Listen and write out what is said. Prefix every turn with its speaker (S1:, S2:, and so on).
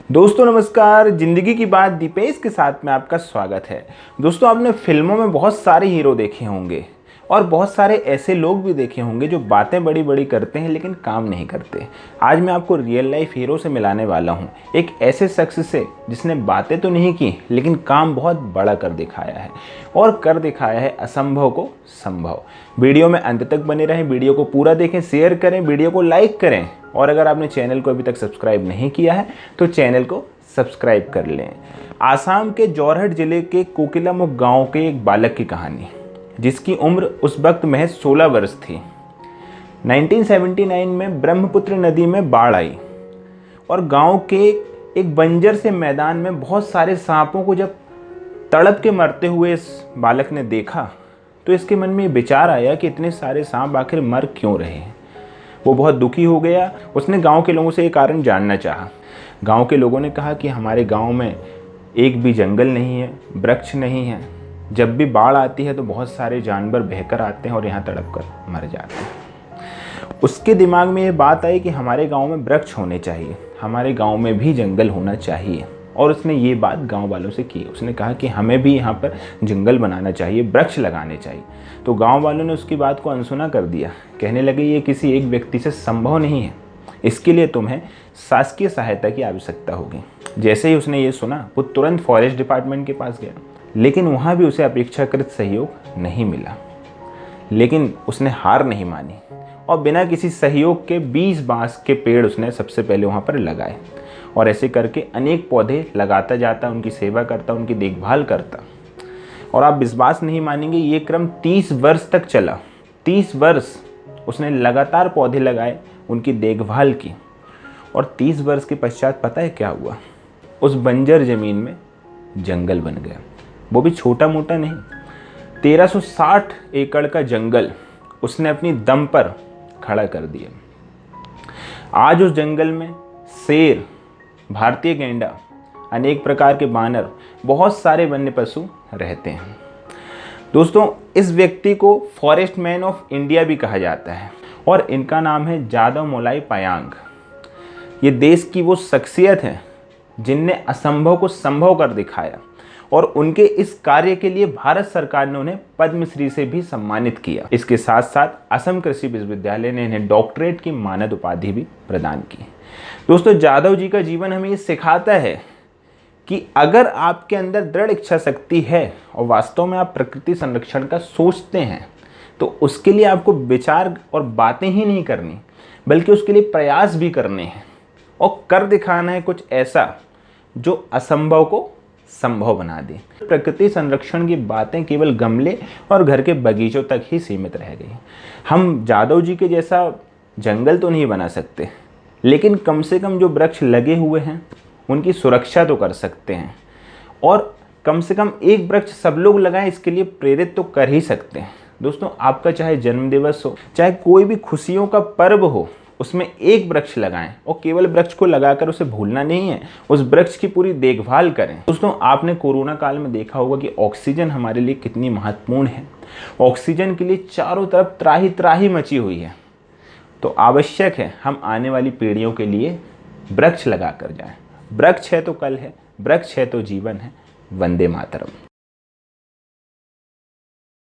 S1: दोस्तों नमस्कार, जिंदगी की बात दीपेश के साथ में आपका स्वागत है। दोस्तों आपने फिल्मों में बहुत सारे हीरो देखे होंगे और बहुत सारे ऐसे लोग भी देखे होंगे जो बातें बड़ी बड़ी करते हैं लेकिन काम नहीं करते। आज मैं आपको रियल लाइफ हीरो से मिलाने वाला हूं, एक ऐसे शख्स से जिसने बातें तो नहीं की लेकिन काम बहुत बड़ा कर दिखाया है और कर दिखाया है असंभव को संभव। वीडियो में अंत तक बने रहें, वीडियो को पूरा देखें, शेयर करें, वीडियो को लाइक करें और अगर आपने चैनल को अभी तक सब्सक्राइब नहीं किया है तो चैनल को सब्सक्राइब कर लें। आसाम के जोरहट जिले के कोकिलामुख गांव के एक बालक की कहानी, जिसकी उम्र उस वक्त महज 16 वर्ष थी। 1979 में ब्रह्मपुत्र नदी में बाढ़ आई और गांव के एक बंजर से मैदान में बहुत सारे सांपों को जब तड़प के मरते हुए इस बालक ने देखा तो इसके मन में विचार आया कि इतने सारे सांप आखिर मर क्यों रहे हैं। वो बहुत दुखी हो गया। उसने गांव के लोगों से ये कारण जानना चाहा। गांव के लोगों ने कहा कि हमारे गांव में एक भी जंगल नहीं है, वृक्ष नहीं है। जब भी बाढ़ आती है तो बहुत सारे जानवर बहकर आते हैं और यहाँ तड़प कर मर जाते हैं। उसके दिमाग में ये बात आई कि हमारे गांव में वृक्ष होने चाहिए, हमारे गांव में भी जंगल होना चाहिए और उसने ये बात गांव वालों से की। उसने कहा कि हमें भी यहाँ पर जंगल बनाना चाहिए, वृक्ष लगाने चाहिए। तो गांव वालों ने उसकी बात को अनसुना कर दिया। कहने लगे ये किसी एक व्यक्ति से संभव नहीं है, इसके लिए तुम्हें शासकीय सहायता की आवश्यकता होगी। जैसे ही उसने ये सुना वो तुरंत फॉरेस्ट डिपार्टमेंट के पास गया, लेकिन वहाँ भी उसे अपेक्षाकृत सहयोग नहीं मिला। लेकिन उसने हार नहीं मानी और बिना किसी सहयोग के 20 बांस के पेड़ उसने सबसे पहले वहाँ पर लगाए और ऐसे करके अनेक पौधे लगाता जाता, उनकी सेवा करता, उनकी देखभाल करता। और आप विश्वास नहीं मानेंगे, ये क्रम 30 वर्ष तक चला। 30 वर्ष उसने लगातार पौधे लगाए, उनकी देखभाल की और 30 वर्ष के पश्चात पता है क्या हुआ? उस बंजर ज़मीन में जंगल बन गया। वो भी छोटा मोटा नहीं, 1360 एकड़ का जंगल उसने अपनी दम पर खड़ा कर दिया। आज उस जंगल में शेर, भारतीय गैंडा, अनेक प्रकार के बानर, बहुत सारे वन्य पशु रहते हैं। दोस्तों इस व्यक्ति को फॉरेस्ट मैन ऑफ इंडिया भी कहा जाता है और इनका नाम है जादव मोलाई पायांग। ये देश की वो शख्सियत है जिनने असंभव को संभव कर दिखाया और उनके इस कार्य के लिए भारत सरकार ने उन्हें पद्मश्री से भी सम्मानित किया। इसके साथ साथ असम कृषि विश्वविद्यालय ने इन्हें डॉक्टरेट की मानद उपाधि भी प्रदान की। दोस्तों जादव जी का जीवन हमें ये सिखाता है कि अगर आपके अंदर दृढ़ इच्छा शक्ति है और वास्तव में आप प्रकृति संरक्षण का सोचते हैं तो उसके लिए आपको विचार और बातें ही नहीं करनी बल्कि उसके लिए प्रयास भी करने हैं और कर दिखाना है कुछ ऐसा जो असंभव को संभव बना दे। प्रकृति संरक्षण की बातें केवल गमले और घर के बगीचों तक ही सीमित रह गई। हम जादव जी के जैसा जंगल तो नहीं बना सकते, लेकिन कम से कम जो वृक्ष लगे हुए हैं उनकी सुरक्षा तो कर सकते हैं और कम से कम एक वृक्ष सब लोग लगाएं, इसके लिए प्रेरित तो कर ही सकते हैं। दोस्तों आपका चाहे जन्मदिवस हो, चाहे कोई भी खुशियों का पर्व हो, उसमें एक वृक्ष लगाएं और केवल वृक्ष को लगाकर उसे भूलना नहीं है, उस वृक्ष की पूरी देखभाल करें। दोस्तों आपने कोरोना काल में देखा होगा कि ऑक्सीजन हमारे लिए कितनी महत्वपूर्ण है। ऑक्सीजन के लिए चारों तरफ त्राही त्राही मची हुई है। तो आवश्यक है हम आने वाली पीढ़ियों के लिए वृक्ष लगा कर जाएं। वृक्ष है तो कल है, वृक्ष है तो जीवन है। वंदे मातरम।